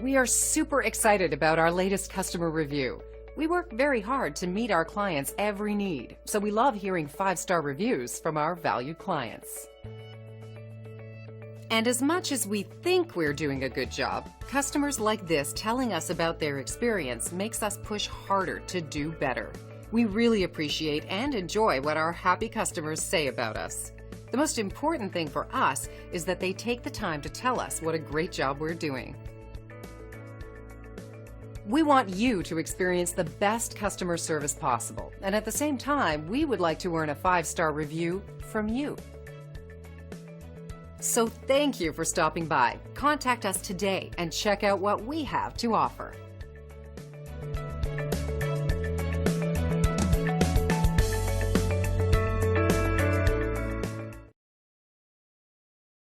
We are super excited about our latest customer review. We work very hard to meet our clients' every need, so we love hearing 5-star reviews from our valued clients. And as much as we think we're doing a good job, customers like this telling us about their experience makes us push harder to do better. We really appreciate and enjoy what our happy customers say about us. The most important thing for us is that they take the time to tell us what a great job we're doing. We want you to experience the best customer service possible, and at the same time, we would like to earn a 5-star review from you. So thank you for stopping by. Contact us today and check out what we have to offer.